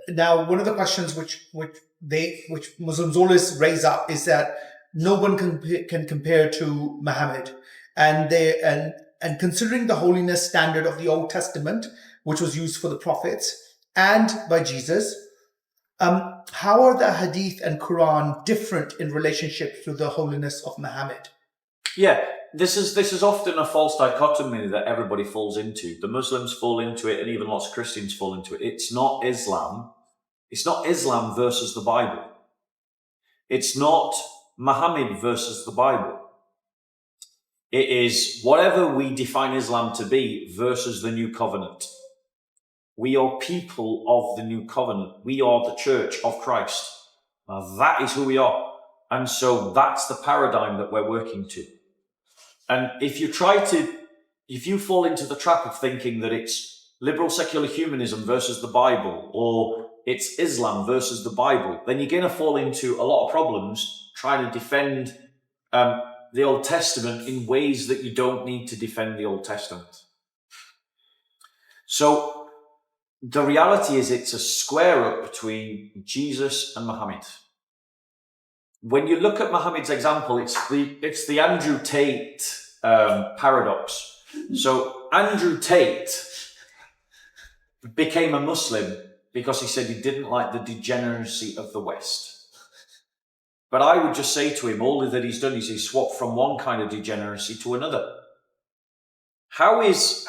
Now, one of the questions which Muslims always raise up is that no one can compare to Muhammad, and considering the holiness standard of the Old Testament, which was used for the prophets, and by Jesus, how are the Hadith and Quran different in relationship to the holiness of Muhammad? Yeah, this is often a false dichotomy that everybody falls into. The Muslims fall into it, and even lots of Christians fall into it. It's not Islam. It's not Islam versus the Bible. It's not Muhammad versus the Bible. It is whatever we define Islam to be versus the New Covenant. We are people of the New Covenant. We are the Church of Christ. Now, that is who we are. And so that's the paradigm that we're working to. And if you fall into the trap of thinking that it's liberal secular humanism versus the Bible, or it's Islam versus the Bible, then you're going to fall into a lot of problems trying to defend the Old Testament in ways that you don't need to defend the Old Testament. So the reality is it's a square up between Jesus and Muhammad. When you look at Muhammad's example, it's the Andrew Tate paradox. So Andrew Tate became a Muslim because he said he didn't like the degeneracy of the West. But I would just say to him, all that he's done is he's swapped from one kind of degeneracy to another. How is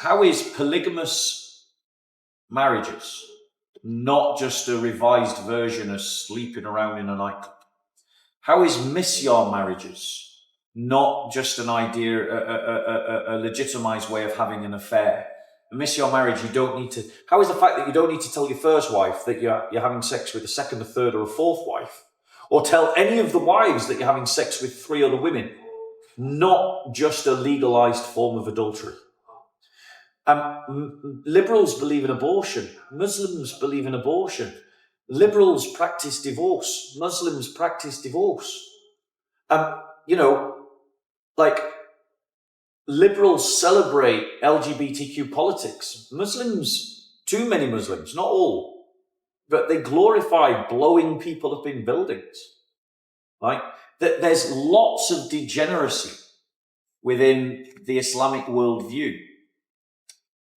polygamous marriages not just a revised version of sleeping around in a nightclub? How is misyar marriages not just an idea, a legitimized way of having an affair? A misyar marriage, you don't need to. How is the fact that you don't need to tell your first wife that you're having sex with a second, a third, or a fourth wife, or tell any of the wives that you're having sex with 3 other women, not just a legalized form of adultery? Liberals believe in abortion. Muslims believe in abortion. Liberals practice divorce. Muslims practice divorce. Liberals celebrate LGBTQ politics. Muslims, too many Muslims, not all, but they glorify blowing people up in buildings. Right? There's lots of degeneracy within the Islamic worldview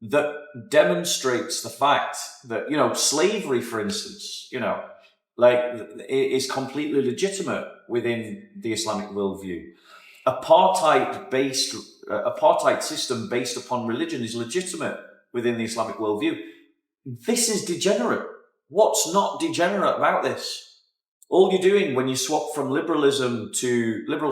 that demonstrates the fact that, slavery, for instance, is completely legitimate within the Islamic worldview. Apartheid system based upon religion is legitimate within the Islamic worldview. This is degenerate. What's not degenerate about this? All you're doing when you swap from liberal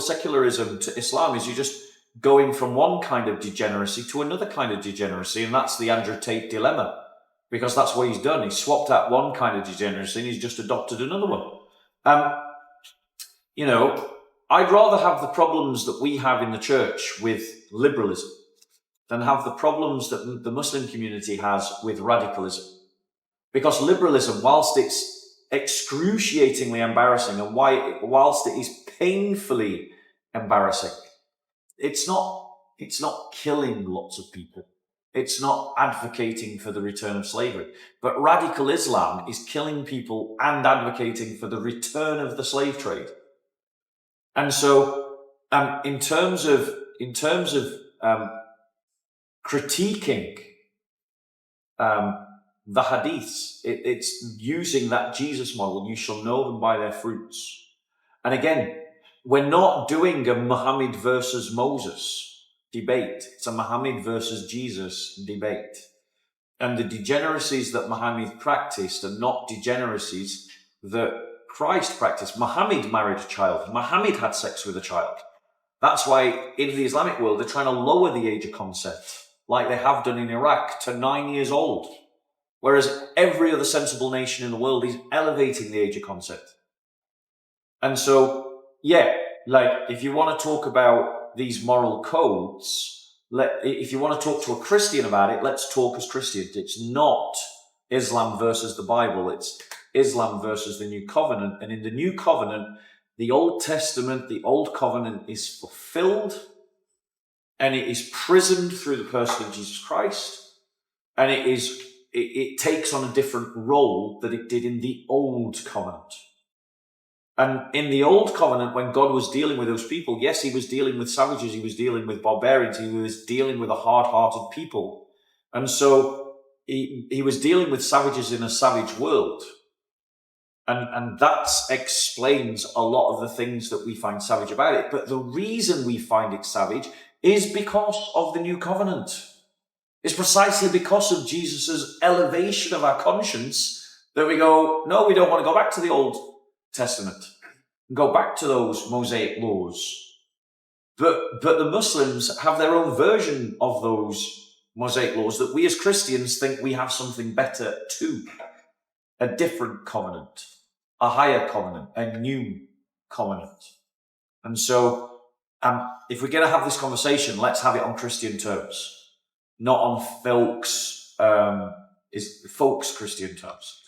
secularism to Islam is you're just going from one kind of degeneracy to another kind of degeneracy, and that's the Andrew Tate dilemma, because that's what he's done. He's swapped out one kind of degeneracy and he's just adopted another one. I'd rather have the problems that we have in the church with liberalism than have the problems that the Muslim community has with radicalism. Because liberalism, whilst it's excruciatingly embarrassing and whilst it is painfully embarrassing, it's not killing lots of people. It's not advocating for the return of slavery. But radical Islam is killing people and advocating for the return of the slave trade. And so, in terms of critiquing the hadiths, it's using that Jesus model. You shall know them by their fruits. And again, we're not doing a Muhammad versus Moses debate. It's a Muhammad versus Jesus debate. And the degeneracies that Muhammad practiced are not degeneracies that Christ practiced. Muhammad married a child. Muhammad had sex with a child. That's why in the Islamic world, they're trying to lower the age of consent, like they have done in Iraq, to 9 years old. Whereas every other sensible nation in the world is elevating the age of consent. And so, if you want to talk about these moral codes, if you want to talk to a Christian about it, let's talk as Christians. It's not Islam versus the Bible. It's Islam versus the New Covenant. And in the New Covenant, the Old Testament, the Old Covenant is fulfilled, and it is prisoned through the person of Jesus Christ, and it is it takes on a different role that it did in the Old Covenant. And in the Old Covenant, when God was dealing with those people, yes, he was dealing with savages, he was dealing with barbarians, he was dealing with a hard-hearted people. And so he was dealing with savages in a savage world. And that explains a lot of the things that we find savage about it. But the reason we find it savage is because of the New Covenant. It's precisely because of Jesus' elevation of our conscience that we go, no, we don't want to go back to the Old Testament and go back to those Mosaic laws. But the Muslims have their own version of those Mosaic laws that we as Christians think we have something better too. A different covenant, a higher covenant, a new covenant. And so if we're going to have this conversation, let's have it on Christian terms, not on folks Christian terms.